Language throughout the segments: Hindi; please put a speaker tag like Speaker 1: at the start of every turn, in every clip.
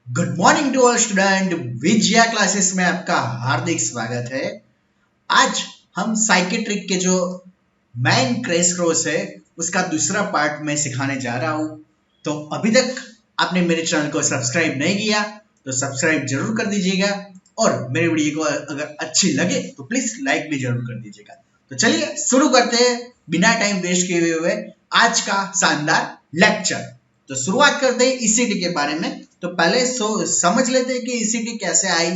Speaker 1: Good morning to all student. Vijaya classes में आपका हार्दिक स्वागत है। आज हम साइकेट्रिक के जो मैन क्रेश क्रोस है उसका दूसरा पार्ट मैं सिखाने जा रहा हूँ। तो अभी तक आपने मेरे चैनल को सब्सक्राइब नहीं किया तो सब्सक्राइब जरूर कर दीजिएगा और मेरी वीडियो को अगर अच्छी लगे तो प्लीज लाइक भी जरूर कर दीजिएगा। तो चलिए शुरू करते हैं बिना टाइम वेस्ट किए हुए आज का शानदार लेक्चर। तो शुरुआत करते हैं ईसीटी के बारे में। तो पहले समझ लेते हैं कि ईसीटी कैसे आई,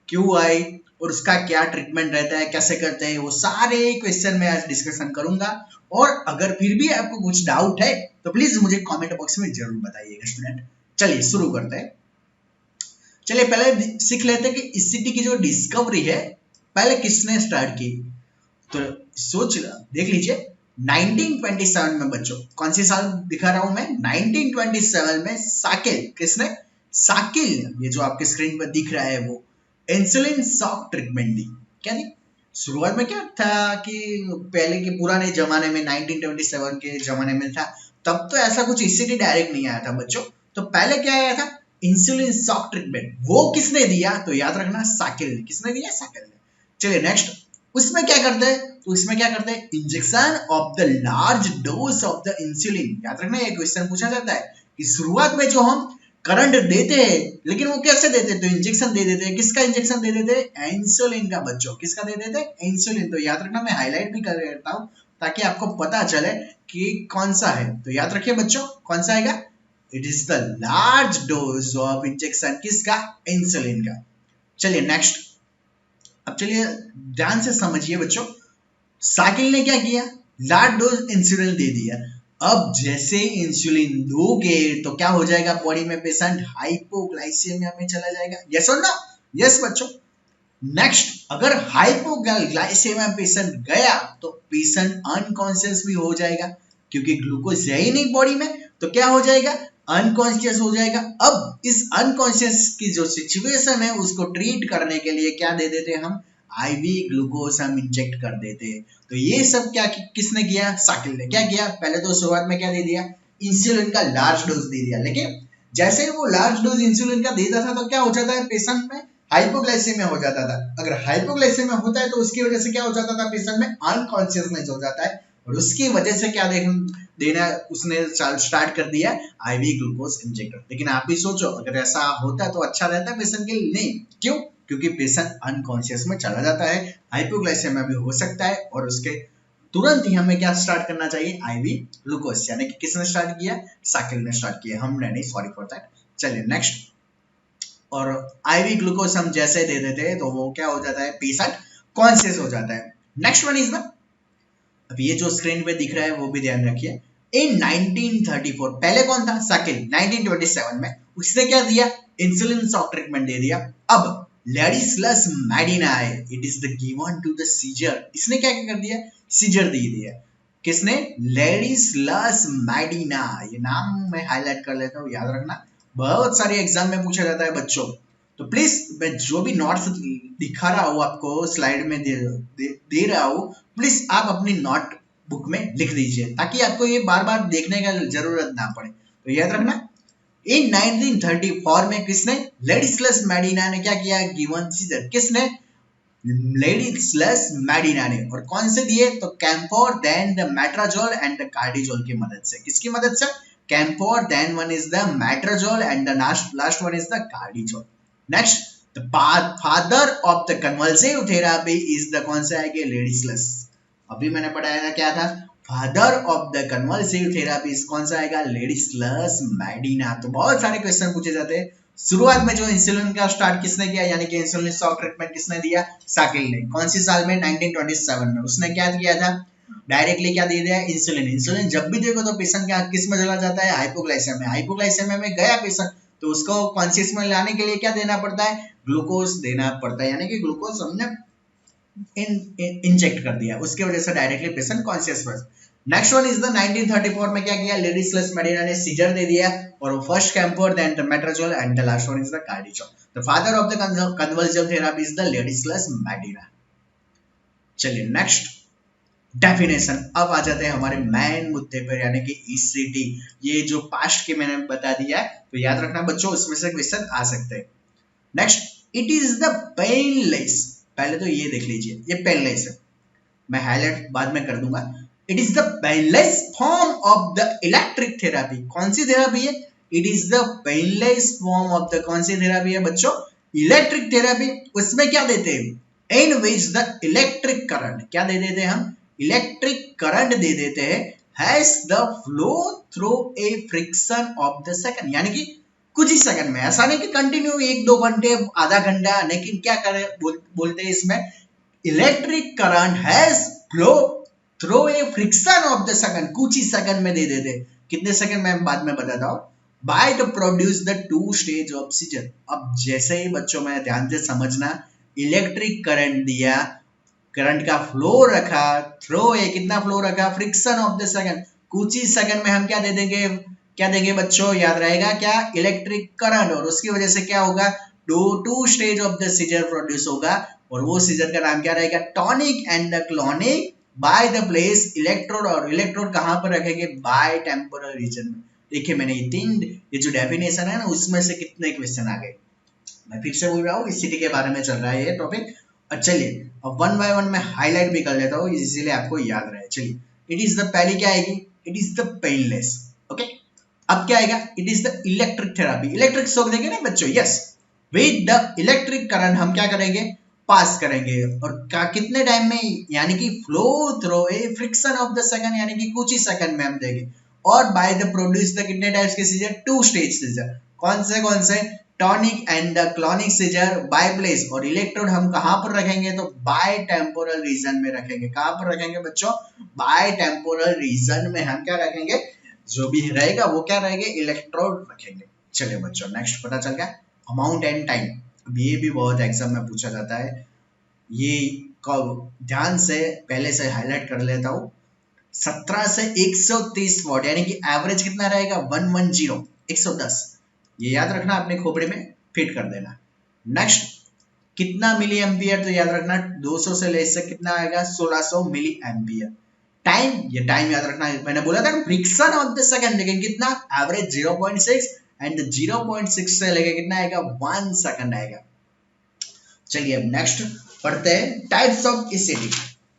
Speaker 1: क्यों आई और उसका क्या ट्रीटमेंट रहता है, कैसे करते हैं, वो सारे क्वेश्चन में आज डिस्कशन करूंगा। और अगर फिर भी आपको कुछ डाउट है तो प्लीज मुझे कमेंट बॉक्स में जरूर बताइएगा स्टूडेंट। चलिए शुरू करते हैं। चलिए पहले सीख लेते हैं कि ईसीटी की जो डिस्कवरी है पहले किसने स्टार्ट की। तो सोच देख लीजिए 1927 में बच्चों, कौन सी साल दिखा रहा हूं मैं, 1927 में साकिल, किसने, साकिल, ये जो आपके स्क्रीन पर दिख रहा है वो इंसुलिन शॉक ट्रीटमेंट दी। क्या दी? शुरुआत में क्या था कि पहले के पुराने जमाने में 1927 के जमाने में था, तब तो ऐसा कुछ ईसीटी डायरेक्ट नहीं आया था बच्चों। तो पहले क्या आया था, इंसुलिन शॉक ट्रीटमेंट। वो किसने दिया तो याद रखना साकिल ने। किसने दिया? साकिल ने। चलिए नेक्स्ट, उसमें क्या करते हैं, तो इसमें क्या करते हैं, injection of the large dose of the insulin. याद रखना ये क्वेश्चन पूछा जाता है कि शुरुआत में जो हम करंट देते हैं, लेकिन वो कैसे देते हैं, तो इंजेक्शन दे देते हैं। किसका इंजेक्शन दे देते हैं? इंसुलिन का बच्चों। किसका दे देते हैं? इंसुलिन। तो याद रखना, मैं हाईलाइट भी कर देता हूँ ताकि आपको पता चले कि कौन सा है। तो याद रखिए बच्चों, कौन सा आएगा? It is the large dose of injection. किसका? इंसुलिन का। चलिए नेक्स्ट, अब चलिए ध्यान से समझिए बच्चों, साकिल ने क्या किया, लार्ज डोज इंसुलिन दे दिया। अब जैसे इंसुलिन दोगे तो क्या हो जाएगा बॉडी में, पेशेंट हाइपोग्लाइसेमिया में चला जाएगा। यस और नो? यस बच्चों। नेक्स्ट, अगर हाइपोग्लाइसेमिया पेशेंट गया तो पेशेंट अनकॉन्शियस भी हो जाएगा, क्योंकि ग्लूकोज है ही नहीं बॉडी में, तो क्या हो जाएगा, अनकॉन्शियस हो जाएगा। अब इस अनकॉन्शियस की जो सिचुएशन है उसको ट्रीट करने के लिए क्या दे देते हैं हम, आईवी ग्लूकोज हम इंजेक्ट कर देते हैं। तो ये सब क्या किसने किया? साकिल ने। क्या किया? पहले तो शुरुआत में क्या दे दिया, इंसुलिन का लार्ज डोज दे दिया, लेकिन जैसे ही वो लार्ज डोज इंसुलिन का देता था तो क्या हो जाता है, पेशेंट में हाइपोग्लाइसेमिया हो जाता था। अगर हाइपोग्लाइसेमिया होता है तो उसकी वजह से क्या हो जाता था, पेशेंट में अनकॉन्शियसनेस हो जाता है, और उसकी वजह से क्या देना उसने स्टार्ट कर दिया, आईवी ग्लूकोज इंजेक्टर। लेकिन आप भी सोचो, अगर ऐसा होता तो अच्छा रहता पेशेंट के लिए? नहीं। क्यों? क्योंकि पेशेंट अनकॉन्शियस में चला जाता है, हाइपोग्लाइसेमिया भी हो सकता है, और उसके तुरंत ही हमें क्या स्टार्ट करना चाहिए, आईवी ग्लूकोज। यानी कि किसने स्टार्ट किया? साकिल ने स्टार्ट किया, हमने नहीं, सॉरी फॉर दैट। चलिए नेक्स्ट, और आईवी ग्लूकोज हम जैसे दे देते हैं तो वो क्या हो जाता है, पेशेंट कॉन्शियस हो जाता है। नेक्स्ट वन इज द, अब ये जो स्क्रीन पे दिख रहा है वो भी ध्यान रखिए। इन 1934, पहले कौन था? साकिल। 1927 में उसने क्या दिया, इंसुलिन शॉक ट्रीटमेंट दे दिया। अब लेडिस्लस मैडिना है, it is the given to the seizure. इसने क्या कर दिया, सीजर दे दिया। किसने? लेडिस्लस मैडिना। ये नाम मैं हाईलाइट कर लेता हूँ, याद रखना, बहुत सारे एग्जाम में पूछा जाता है बच्चों। तो प्लीज मैं जो भी नोट्स दिखा रहा हूँ आपको स्लाइड में दे रहा हूँ, प्लीज आप अपनी नोट बुक में लिख दीजिए ताकि आपको ये बार बार देखने का जरूरत ना पड़े। तो याद रखना, इन 1934 में किसने, लेडिस्लस मैडिना ने क्या किया, गिवन सीजर। किसने? लेडिस्लस मैडिना ने। और कौन से दिए, तो camphor, then the Metrazol and the Cardiazol की मदद से। किसकी मदद से? Camphor, then one is the Metrazol and the last one is the Cardiazol. Next, the father of the convulsive therapy is the, कौन सा है कि, लेडिस्लस। अभी मैंने पढ़ाया था क्या था, father of the convulsive therapy कौन सा आएगा, लेडिस्लस मैडिना। तो बहुत सारे क्वेश्चन पूछे जाते हैं। शुरुआत में जो इंसुलिन का स्टार्ट किसने किया, यानी कि इंसुलिन शॉक ट्रीटमेंट किसने दिया, साकिल ने। कौन सी साल में? 1927 में। उसने क्या किया था, डायरेक्टली क्या दे दिया, इंसुलिन। इंसुलिन जब भी देखो तो पेशेंट क्या किस में चला जाता है, हाइपोग्लाइसेमिया। हाइपोग्लाइसेमिया में गया पेशेंट तो उसको कॉन्शियस में लाने के लिए क्या देना पड़ता है, ग्लूकोज देना पड़ता है, यानी कि ग्लूकोज हमने इंजेक्ट कर दिया, उसके वजह से डायरेक्टली पेशेंट कॉन्शियस हुआ। नेक्स्ट वन इज द 1934 में क्या किया, लेडिस्लस मैडिना ने सीजर दे दिया, और first camphor, then the Metrazol and the last one is the Cardiazol. The father of the convulsive therapy is the Ladislas Meduna. चलिए नेक्स्ट, डेफिनेशन। अब आ जाते हैं हमारे मेन मुद्दे पर, यानी कि ईसीटी। ये जो पास्ट के मैंने बता दिया है, तो याद रखना बच्चों, उसमें से क्वेश्चन आ सकते हैं। Next, it is the painless. पहले तो ये देख लीजिए, ये पेनलेस है, मैं हाईलाइट बाद में कर दूंगा। It is the painless form of the electric therapy. कौन सी थेरापी है? It is the painless form of the, कौन सी थेरापी है बच्चों? Electric therapy. उसमें क्या देते हैं? इन विच द इलेक्ट्रिक करंट, क्या दे देते हैं हम? इलेक्ट्रिक करंट दे देते हैं, has the flow through a fraction of the second, यानी कि कुछ ही सेकंड में, ऐसा नहीं कि कंटिन्यू 1-2 घंटे, आधा घंटा, लेकिन क्या करें, बोलते हैं इसमें electric current has flow through a fraction of the second, कुछ ही सेकंड में दे देते। कितने सेकंड में बाद में बताता हूं। By the produce the two stage of seizure. अब जैसे ही बच्चों में ध्यान से समझना, इलेक्ट्रिक करंट दिया, करंट का फ्लो रखा, थ्रो ए, कितना फ्लो रखा? फ्रिक्शन ऑफ द सेकंड, कुछ ही सेकंड में हम क्या दे देंगे? क्या देंगे बच्चों? याद रहेगा क्या? Electric current. और उसकी वजह से क्या होगा? Two stage of the seizure produce होगा, और वो सीजर का नाम क्या रहेगा? Tonic and the clonic by the place electrode. और इलेक्ट्रोड कहां पर रखेंगे? बाय टेम्पोरल रीजन में। देखिए मैंने ये जो डेफिनेशन है ना, उसमें से कितने क्वेश्चन आ गए। मैं फिर से बोल रहा हूँ, इसी के बारे में चल रहा है ये टॉपिक। और चलिए अब वन बाय वन मैं हाईलाइट भी कर लेता हूँ, इसीलिए आपको याद रहे। चलिए, इट इज द, पहली क्या आएगी? It is the painless. Okay, अब क्या आएगा? It is the electric therapy. Electric shock देंगे ना बच्चों, yes. With the electric current हम क्या करेंगे? पास करेंगे, और कितने टाइम में? यानी कि flow through a fraction of the second, यानी कि कुछ ही सेकंड में हम देंगे। और बाय द प्रोड्यूस द, कितने टाइप्स के सीजर? Two stage seizure. कौन से? Tonic and the clonic seizure by place. और इलेक्ट्रोड हम कहां पर रखेंगे? तो बाय टेम्पोरल रीजन में रखेंगे। कहां पर रखेंगे बच्चों? बाय टेम्पोरल रीजन में हम क्या रखेंगे? जो भी रहेगा वो क्या रहेंगे? इलेक्ट्रोड रखेंगे। चलिए बच्चों, नेक्स्ट पता चल गया, अमाउंट एंड टाइम। अब ये भी बहुत एग्जाम में पूछा जाता है, ये ध्यान से पहले से हाईलाइट कर लेता हूँ। 17 से 130 वॉट, यानी कि एवरेज कितना रहेगा? 110, 110। ये याद रखना, अपने खोपड़े में फिट कर देना। नेक्स्ट, कितना मिली एम्पियर? तो याद रखना 200 से ले से कितना आएगा? 1600 मिली एम्पियर। टाइम, ये टाइम याद रखना, मैंने बोला था फ्रिक्शन ऑफ द सेकंड, लेकिन कितना? एवरेज 0.6, एंड 0.6 से लेके कितना आएगा? 1 सेकंड आएगा। चलिए अब नेक्स्ट पढ़ते हैं, टाइप्स ऑफ ईसीटी।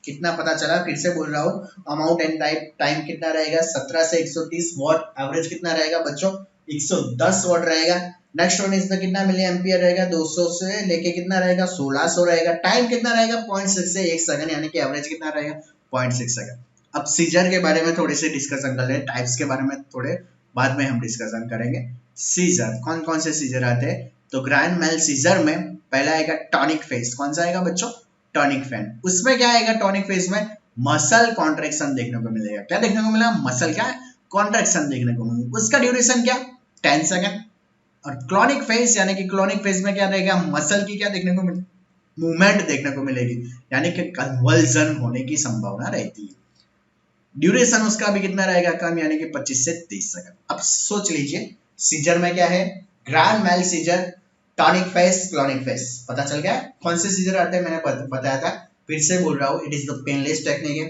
Speaker 1: कितना पता चला? फिर से बोल रहा हूँ, अमाउंट एंड टाइम कितना रहेगा? 17 से 130 वॉट। एवरेज कितना रहेगा बच्चों? 110 वॉट रहेगा। नेक्स्ट वन इज द, कितना मिली एम्पियर रहेगा? 200 से लेके कितना रहेगा? 1600 रहेगा। टाइम कितना रहेगा? 0.6 से 1 सेकंड, यानी कि एवरेज कितना रहेगा? 0.6 सेकंड। अब सीजर के बारे में थोड़े से डिस्कशन कर ले, टाइप्स के बारे में थोड़े बाद में हम डिस्कशन करेंगे। सीजर, कौन कौन से सीजर आते हैं? तो ग्रैंड मेल सीजर में पहला आएगा टॉनिक फेज। कौन सा आएगा बच्चों? Tonic phase. उसमें क्या आएगा? टॉनिक फेज में मसल कॉन्ट्रैक्शन देखने को मिलेगा। क्या देखने को मिला? मसल क्या? कॉन्ट्रैक्शन देखने को मिलेगा। उसका ड्यूरेशन क्या? 10 सेकंड। और क्लोनिक फेज, यानी कि क्लोनिक फेज में क्या रहेगा? मसल की क्या देखने को मिलेगी? मूवमेंट देखने को मिलेगी, यानी कि कन्वर्जन होने की संभावना रहती है। ड्यूरेशन उसका भी कितना रहेगा? कम, यानी कि 25 से 30 सेकंड। अब सोच लीजिए, सीजर में क्या है? Grand mal seizure, tonic phase, clonic phase. पता चल गया कौन से सीजर आते हैं? मैंने बताया था, फिर से बोल रहा हूँ, it is the painless technique है।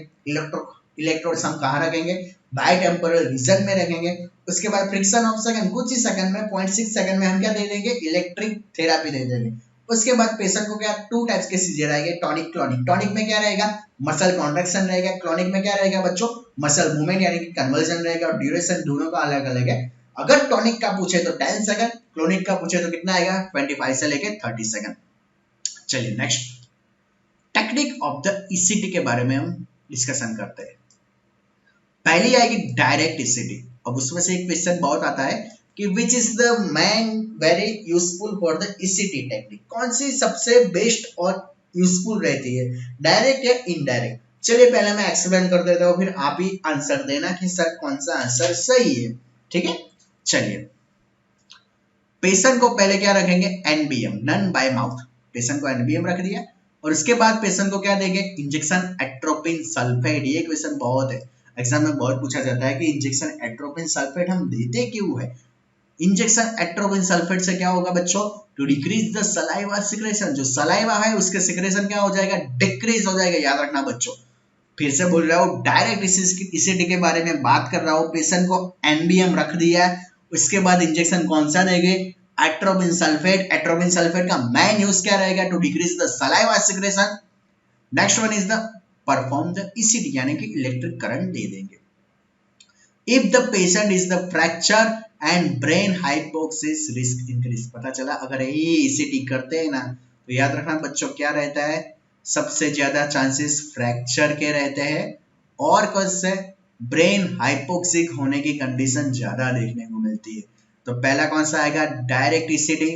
Speaker 1: इलेक्ट्रोड्स हम कहाँ रखेंगे? बाय टेम्पोरल रीजन में रखेंगे। उसके बाद फ्रिक्शन ऑफ सेकंड, कुछ ही सेकंड में, 0.6 सेकंड में हम क्या दे देंगे? इलेक्ट्रिक थेरापी दे देंगे। उसके बाद पेशेंट को क्या? टू टाइप्स के सीजर आएंगे, टॉनिक, क्लोनिक। टॉनिक में क्या रहेगा? मसल कॉन्ट्रैक्शन रहेगा। क्लोनिक में क्या रहेगा बच्चों? मसल मूवमेंट, यानी कि कन्वर्जन रहेगा। और ड्यूरेशन दोनों का अलग अलग है। अगर टॉनिक का पूछे तो 10 सेकंड, क्लोनिक का पूछे तो कितना आएगा? 25 से लेके 30 सेकंड। चलिए next, technique of the ECT के बारे में हम डिस्कशन करते हैं। पहली आएगी डायरेक्ट ईसीटी। अब उसमें से एक क्वेश्चन बहुत आता है कि which is the main very useful for the ECT technique. कौन सी सबसे बेस्ट और यूजफुल रहती है, डायरेक्ट या इनडायरेक्ट? चलिए पहले मैं एक्सप्लेन कर देता हूँ, फिर आप ही आंसर देना कि सर कौन सा आंसर सही है। ठीक है, चलिए। पेशेंट को पहले क्या रखेंगे? NBM, nil by mouth. Patient को एनबीएम रख दिया, और उसके बाद पेशेंट को क्या देंगे? Injection atropine sulphate. ये क्वेश्चन बहुत है, एग्जाम में बहुत पूछा जाता है कि इंजेक्शन एट्रोपिन सल्फेट हम देते क्यों है? इंजेक्शन एट्रोपिन सल्फेट से क्या होगा बच्चों? To decrease the saliva secretion. जो सलाइवा है उसके सिक्रेशन क्या हो जाएगा? डिक्रीज हो जाएगा। याद रखना बच्चों, फिर से बोल रहा हूँ, डायरेक्ट ईसीटी के बारे में बात कर रहा हूँ। पेशेंट को एनबीएम रख दिया है, उसके बाद इंजेक्शन कौन सा देंगे? Atropine sulphate. एट्रोपिन सल्फेट का मेन यूज क्या रहेगा? To decrease the saliva secretion. Next one is the perform the ECT, यानी कि इलेक्ट्रिक करंट दे देंगे। If the patient is the fracture and brain hypoxia risk increase. पता चला अगर ये ईसीटी करते हैं ना, तो याद रखना बच्चों क्या रहता है? सबसे ज्यादा चांसेस फ्रैक्चर के रहते हैं और कैसे ब्रेन हाइपोक्सिक होने की कंडीशन ज्यादा देखने को मिलती है। तो पहला कौन सा आएगा? Direct ECT.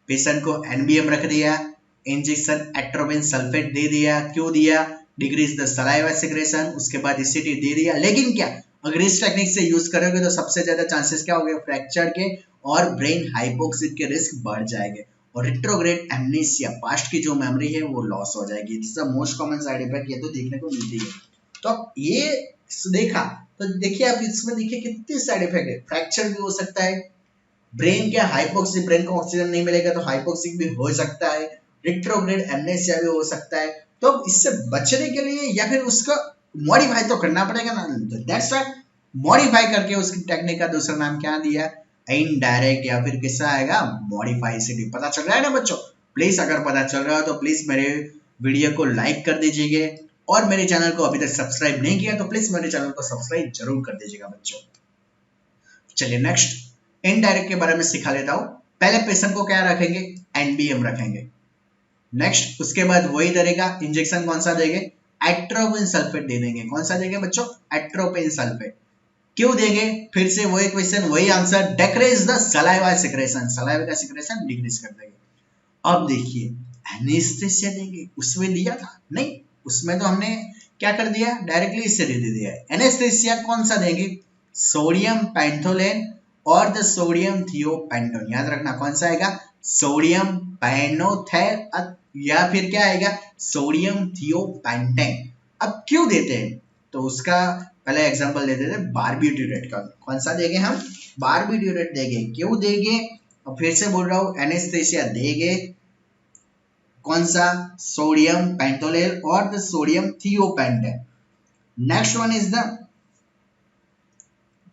Speaker 1: पेशेंट को एनबीएम रख दिया, इंजेक्शन एट्रोपिन सल्फेट दे दिया। क्यों दिया? Decrease the saliva secretion. उसके बाद ईसीटी दे दिया। लेकिन क्या अगर इस टेक्निक से यूज करोगे तो सबसे ज्यादा चांसेस क्या हो गए? फ्रैक्चर के और ब्रेन हाइपोक्सिक के रिस्क बढ़ जाएंगे और रिट्रोग्रेड एमनेसिया, पास्ट की जो मेमोरी है वो लॉस हो जाएगी। This is the most common side effect, ये तो देखने को मिलती है। तो ये देखा तो देखिए आप इसमें देखिए कितने साइड इफेक्ट है। फ्रैक्चर भी हो सकता है, ब्रेन क्या हाइपोक्सिक, ब्रेन को ऑक्सीजन नहीं मिलेगा तो हाइपोक्सिक भी हो सकता है, रिट्रोग्रेड एमनेसिया भी हो सकता है। तो इससे बचने के लिए या फिर उसका मॉडिफाई तो करना पड़ेगा ना। दैट्स व्हाई मॉडिफाई करके उसकी टेक्निक का दूसरा नाम क्या दिया? इनडायरेक्ट, या फिर किसका आएगा? Modify ECT. पता चल रहा है ना बच्चों? प्लीज अगर पता चल रहा हो तो प्लीज मेरे वीडियो को लाइक कर दीजिएगा और मेरे चैनल को अभी तक सब्सक्राइब नहीं किया तो प्लीज मेरे चैनल को सब्सक्राइब जरूर कर दीजिएगा बच्चों। चलिए नेक्स्ट इनडायरेक्ट के बारे में सिखा लेता हूं। पहले पेशेंट को क्या रखेंगे? एनबीएम रखेंगे। नेक्स्ट उसके बाद वही करेगा, इंजेक्शन कौन सा देंगे? एट्रोपिन सल्फेट दे देंगे। कौन सा देंगे बच्चों? Atropine sulphate. क्यों देंगे? फिर से वही क्वेश्चन वही answer, decrease the saliva secretion. Saliva का सिक्रेशन डिक्रीज कर देंगे। अब देखिए एनेस्थेसिया देंगे, उसमें दिया था नहीं, उसमें तो हमने क्या कर दिया? डायरेक्टली इससे दे दिया है। एनेस्थेसिया कौन सा देंगे? सोडियम पेंथोलेन और द सोडियम थियोपेंटोन। याद रखना कौन सा आएगा? सोडियम पेनोथेर या फिर क्या आएगा? सोडियम थियोपेंटेन। अब क्यों देते हैं? तो उसका पहले एग्जांपल दे देते हैं बारबिट्यूरेट का। कौन सा देंगे हम? बारबिट्यूरेट देंगे। क्यों देंगे? और फिर से बोल रहा हूं, एनेस्थेसिया देंगे कौन सा? सोडियम पेंटोलेल और the sodium thiopentone. Next one is the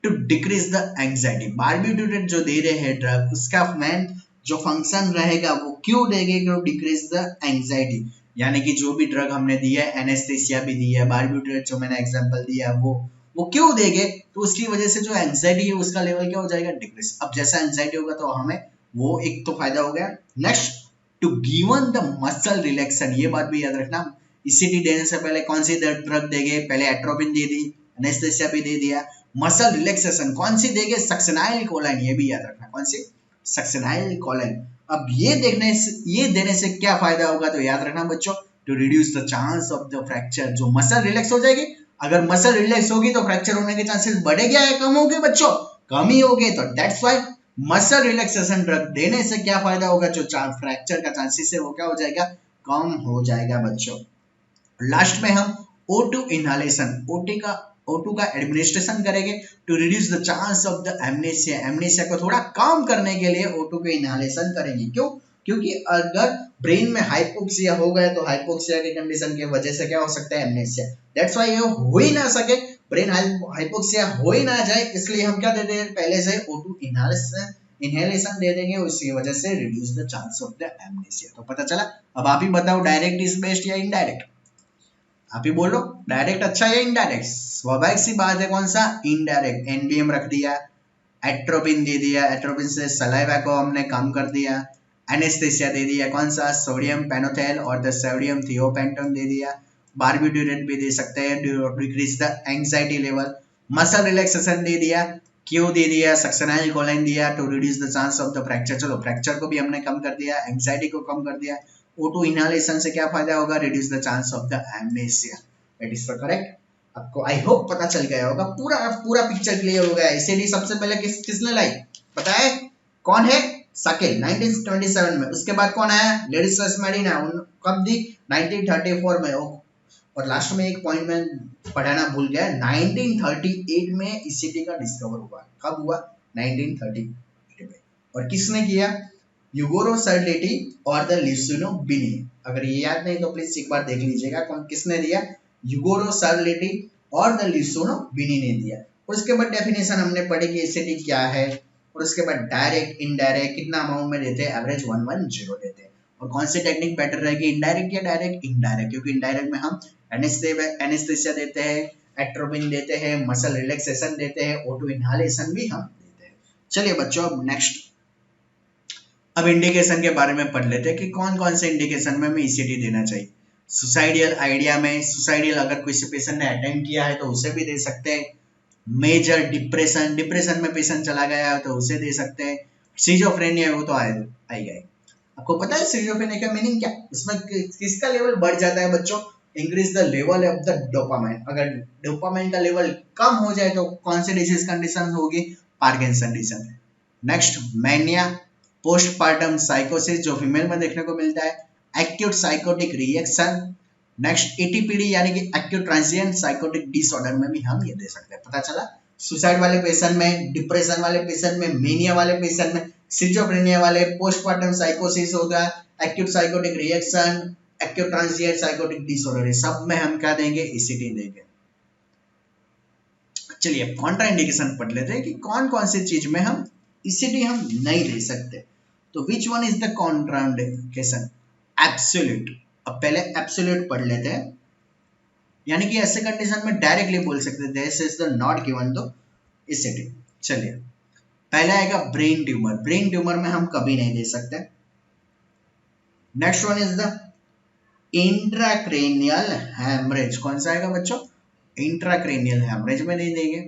Speaker 1: to decrease the anxiety. Barbiturate जो दे रहे हैं ड्रग, उसका मेन जो फंक्शन रहेगा वो क्यों देंगे? To decrease the anxiety. यानी कि जो भी ड्रग हमने दिया है, एनेस्थेसिया भी दिया है, बारबिट्यूरेट जो मैंने एग्जांपल दिया वो क्यों देंगे? तो उसकी वजह से जो एंजाइटी है उसका लेवल क्या हो जाएगा? डिक्रीज। अब जैसा एंजाइटी होगा तो हमें वो एक तो फायदा हो गया। Next to given the muscle relaxation. ये बात भी याद रखना, ईसीटी देने से पहले कौन सी ड्रग देंगे? पहले एट्रोपिन दे दी, एनेस्थेसिया भी दे दिया। मसल रिलैक्सेशन कौन सी देंगे? सक्सेनाइल कोलाइन। ये भी याद रखना कौन सी? सक्सेनाइल कोलाइन। अब ये देने से क्या फायदा होगा? तो याद रखना बच्चों, to reduce the chance of the fracture. जो मसल रिलैक्स हो जाएगी, अगर मसल रिलैक्स होगी तो फ्रैक्चर होने के चांसेस बढ़ेगा या कम होंगे बच्चों? कम ही होंगे। तो that's why muscle relaxation drug देने से क्या फायदा होगा? जो फ्रैक्चर का चांसेस है वो क्या हो जाएगा? कम हो जाएगा बच्चों। लास्ट में हम O2 इनहालेशन, O2 का एडमिनिस्ट्रेशन करेंगे to reduce the chance of the amnesia. Amnesia को थोड़ा कम करने के लिए O2 के इनहालेशन करेंगे। क्यों? क्योंकि अगर ब्रेन में हाइपोक्सिया हो गया तो हाइपोक्सिया की कंडीशन की वजह से क्या हो सकता है? एमनेसिया। दैट्स व्हाई ये हो ही ना सके, ब्रेन हाइपोक्सिया हो ही ना जाए, इसलिए हम क्या देते हैं? पहले से O2 इनहेलेशन दे देंगे, उसकी वजह से reduce the chance of the amnesia. तो पता चला। अब आप ही बताओ, डायरेक्ट इज बेस्ट या इनडायरेक्ट? आप ही बोलो, डायरेक्ट अच्छा या इनडायरेक्ट? स्वाभाविक सी बात है, कौन सा? इनडायरेक्ट। एनबीएम रख दिया, एट्रोपिन दे दिया, एट्रोपिन से सलाइवा को हमने कम कर दिया, एनेस्थेसिया दे दिया कौन सा? सोडियम पेनोथेल और द सोडियम थियोपेंटोन दे दिया, बारबिट्यूरेट भी दे सकते हैं, decrease the anxiety level, muscle relaxation दे दिया। क्यों दे दिया? सक्सेनाइल कोलाइन दिया to reduce the chance of the fracture. चलो फ्रैक्चर को भी हमने कम कर दिया, एंजाइटी को कम कर दिया। O2 इनहालेशन से क्या फायदा होगा? Reduce the chance of the amnesia. That is the correct. आपको आई होप पता चल गया होगा, पूरा पिक्चर क्लियर हो गया। इसीलिए सबसे पहले किसने लाई पता है? कौन है? साकिल 1927 में। उसके बाद कौन आया? लेडिस मेडिना। कब दी? 1934 में। और लास्ट में एक पॉइंट में पढ़ाना भूल गया, 1938 में ईसीटी का डिस्कवर हुआ। कब हुआ? 1938 में। और किसने किया? यूगोरो सर्लेटी और द लिसुनो बिनी। अगर ये याद नहीं तो प्लीज एक बार देख लीजिएगा कौन किसने दिया। यूगोरोसैलिटी और द लिसोनो बिनी ने दिया। और उसके बाद डेफिनेशन हमने पढ़ी कि एसिडी क्या है, और उसके बाद डायरेक्ट इनडायरेक्ट कितना अमाउंट में देते हैं, एवरेज 110 देते हैं। और कौन सी टेक्निक बेटर रहेगी, इनडायरेक्ट या डायरेक्ट, इनडायरेक्ट, क्योंकि इनडायरेक्ट में हम एनेस्थेसिया देते हैं, एट्रोपिन देते हैं, मसल रिलैक्सेशन देते हैं, ऑटो इनहालेशन भी हम देते हैं। चलिए बच्चों अब नेक्स्ट, अब इंडिकेशन के बारे में पढ़ लेते हैं कि कौन कौन से इंडिकेशन में हमें ईसीटी देना चाहिए। सुसाइडियल आइडिया में, सुसाइडियल अगर किसी पेशेंट ने अटेम्प्ट किया है तो उसे भी दे सकते हैं। मेजर डिप्रेशन, डिप्रेशन में पेशेंट चला गया है तो उसे दे सकते हैं। सिजोफ्रेनिया वो तो आएगा। आपको पता है सिजोफ्रेनिया का मीनिंग क्या, उसमें किसका लेवल बढ़ जाता है बच्चों, increase the level of the dopamine. अगर डोपामाइन का लेवल कम हो जाए तो कौन सी डिजीज कंडीशन होगी, Parkinson disease. Next mania, postpartum साइकोसिस जो फीमेल में देखने को मिलता है, acute psychotic reaction. Next ATPD यानी कि एक्यूट ट्रांजिएंट साइकोटिक डिसऑर्डर में भी हम ये दे सकते हैं। पता चला सुसाइड वाले पेशेंट में, डिप्रेशन वाले पेशेंट में, मेनिया वाले पेशेंट में, सिजोफ्रेनिया वाले, पोस्टपार्टम साइकोसिस होगा, acute psychotic reaction, acute transient psychotic disorder, सब में हम क्या देंगे, ईसीटी देंगे। चलिए कॉन्ट्रा इंडिकेशन पढ़ लेते हैं कि कौन कौन सी चीज में हम ईसीटी हम नहीं दे सकते। तो which one is the Contra indication, absolute. अब पहले एब्सोल्यूट पढ़ लेते हैं, यानी कि ऐसे कंडीशन में डायरेक्टली बोल सकते थे this is the not given the ECT. चलिए पहले आएगा ब्रेन ट्यूमर, ब्रेन ट्यूमर में हम कभी नहीं दे सकते। Next one is the intracranial haemorrhage, कौन सा आएगा बच्चों, इंट्राक्रेनियल हैमरेज में नहीं देंगे।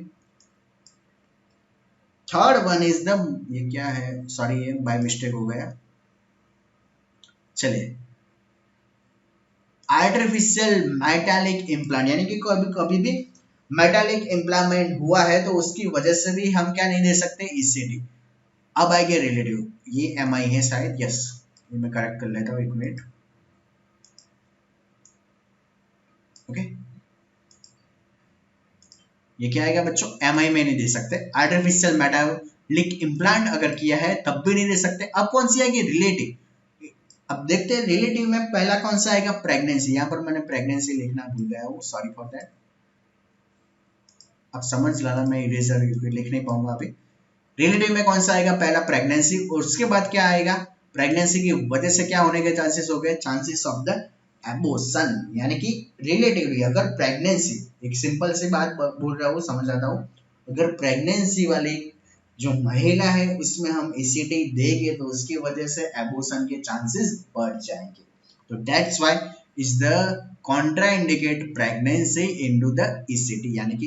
Speaker 1: थर्ड वन इज द, ये क्या है, सॉरी ये बाय मिस्टेक हो गया। चलिए आर्टिफिशियल मेटालिक इम्प्लांट, यानी कि कभी कभी भी मेटालिक इम्प्लांट हुआ है तो उसकी वजह से भी हम क्या नहीं दे सकते, ईसीटी। अब आएंगे रिलेटिव, ये एमआई है शायद, यस ये मैं करेक्ट कर लेता हूँ, एक मिनट। ओके ये क्या आएगा बच्चों, एमआई में नहीं दे सकते। आर्टिफिशियल मेटालिक इम्प्लांट अगर किया है तब भी नहीं दे सकते। अब कौन सी आएगी, रिलेटिव। अब देखते हैं रिलेटिव में पहला कौन सा आएगा, प्रेगनेंसी। यहाँ पर मैंने प्रेगनेंसी लिखना भूल गया हूँ, सॉरी फॉर दैट। अब समझ लाना, मैं इरेजर लिख नहीं पाऊंगा अभी। रिलेटिव में कौन सा आएगा, पहला प्रेगनेंसी, और उसके बाद क्या आएगा, प्रेगनेंसी की वजह से क्या होने के चांसेस हो गए, चांसेस ऑफ द एबॉर्शन। यानी कि रिलेटिवली अगर प्रेगनेंसी, एक सिंपल सी बात बोल रहा हूँ, समझ आता हूँ, अगर प्रेगनेंसी वाली जो महिला है उसमें हम ईसीटी देंगे तो उसकी वजह से एबॉर्शन के चांसेस बढ़ जाएंगे। तो that's why is the Contra indicate pregnancy into the ECT, यानी कि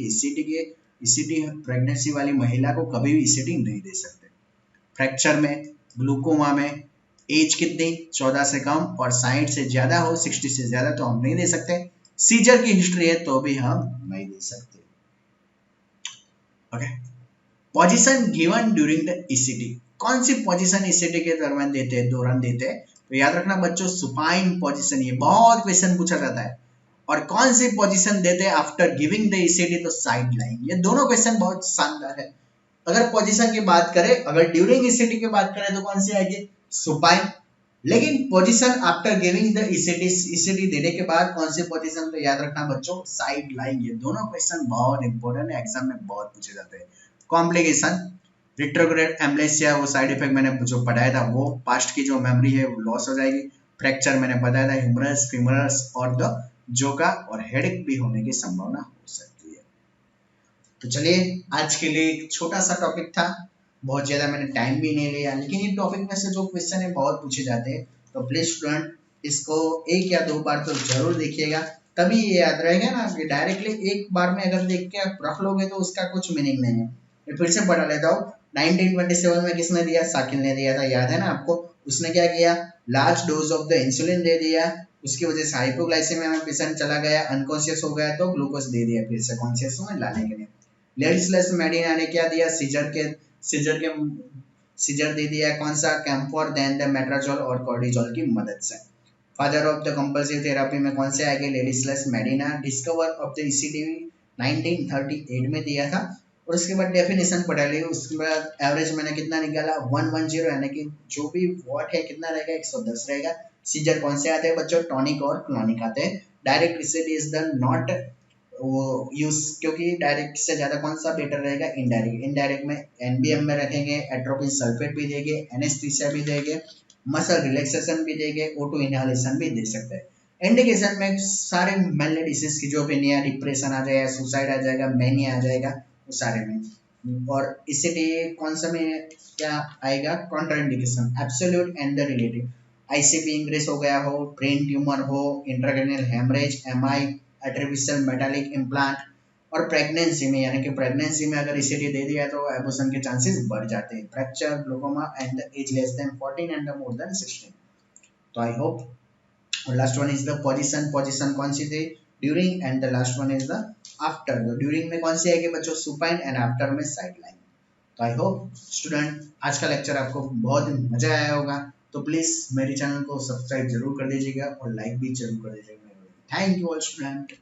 Speaker 1: ईसीटी प्रेगनेंसी वाली महिला को कभी भी ईसीटी नहीं दे सकते। फ्रैक्चर में, ग्लूकोमा में एज कितनी, 14 से कम और 60 से ज्यादा हो, 60 से ज्यादा तो हम नहीं दे सकते। सीजर की हिस्ट्री है तो भी हम नहीं दे सकते। Okay, position given during the ECT, कौन सी पोजीशन ईसीटी के दौरान देते हैं, तो याद रखना बच्चों सुपाइन पोजीशन, ये बहुत क्वेश्चन पूछा जाता है। और कौन सी पोजीशन देते हैं आफ्टर गिविंग द ईसीटी, तो साइड लाइन। ये दोनों क्वेश्चन बहुत शानदार है। अगर पोजीशन की बात करें, अगर ड्यूरिंग ईसीटी की बात करें तो कौन सी आएगी, सुपाइन। लेकिन position after giving the ECT देने के बाद कौन सी पोजीशन, तो याद रखना बच्चों साइड लाइन। ये दोनों क्वेश्चन बहुत इंपॉर्टेंट है, एग्जाम में बहुत पूछे जाते हैं। कॉम्प्लिकेशन, रिट्रोग्रेड एम्ब्लेसिया, वो साइड इफेक्ट मैंने जो पढ़ाया था, वो पास्ट की जो मेमोरी है वो लॉस हो जाएगी। फ्रैक्चर मैंने बताया था, ह्यूमरस, फीमरस और द जोका और हेडेक भी होने की संभावना हो सकती है। तो चलिए आज के लिए एक छोटा सा टॉपिक था, बहुत ज्यादा मैंने टाइम भी नहीं लिया, लेकिन ये टॉपिक में से जो क्वेश्चन है बहुत पूछे जाते हैं, तो प्लीज स्टूडेंट इसको एक या दो बार तो जरूर देखिएगा, तभी ये याद रहेगा ना। कि डायरेक्टली एक बार में अगर देख के आप रख लोगे तो उसका कुछ मीनिंग नहीं है। मैं फिर से पढ़ा लेता हूँ। 1927 में किसने दिया, साकिल ने दिया था, याद है ना आपको। उसने क्या किया, large dose of the insulin दे दिया, उसकी वजह से हाइपोग्लाइसेमिया में पेशेंट चला गया, अनकॉन्शियस हो गया, तो ग्लूकोज दे दिया फिर से कॉन्शियस में लाने के लिए। लेडिस्लेस मेडिना ने क्या दिया, सीजर दे दिया, कौन सा, कैम्फोर, देन द मेट्राजोल और कॉर्टिजोल की मदद से। Father of the compulsive therapy में कौन से आएंगे, Ladislas Meduna. Discover of the ECT 1938 में दिया था। और उसके बाद डेफिनेशन पढ़ा ली, उसके बाद एवरेज मैंने कितना निकाला, 110, यानी कि जो भी वॉट है कितना रहेगा, 110 रहेगा। सीजर कौन से आते हैं बच्चों, टॉनिक और क्लॉनिक आते हैं। डायरेक्ट इसिड इज द नॉट वो यूज, क्योंकि डायरेक्ट से ज्यादा कौन सा बेटर रहेगा, इनडायरेक्ट। इनडायरेक्ट में एनबीएम में रखेंगे, एट्रोपिन सल्फेट भी देंगे, एनेस्थीसिया भी देंगे, मसल रिलैक्सेशन भी देंगे, ओटो इनहेलेशन भी दे सकते हैं। इंडिकेशन में सारे मेनली डिसीज की जो भी नया डिप्रेशन आ जाएगा, सुसाइड आ जाएगा, मैनिया आ जाएगा, वो सारे में। और इसलिए कौन सा में क्या आएगा, contraindication absolute and the relative. ICP increase हो गया हो, ब्रेन ट्यूमर हो, intracranial haemorrhage, MI, artificial metallic implant, और प्रेगनेंसी में, यानी कि प्रेगनेंसी में अगर इसीलिए दे दिया तो एबॉर्शन के चांसेस बढ़ जाते हैं। Fracture, glaucoma and the age less than 14 and more than 16। तो आई होप। और last one is the position. Position कौन सी थी, during, and the last one is the after. तो ड्यूरिंग में कौन सी आएगी बच्चों, सुपाइन, एंड आफ्टर में साइड लाइन। तो आई होप स्टूडेंट आज का लेक्चर आपको बहुत मजा आया होगा। तो प्लीज मेरे चैनल को सब्सक्राइब जरूर कर दीजिएगा और लाइक भी जरूर कर दीजिएगा। Thank you all student.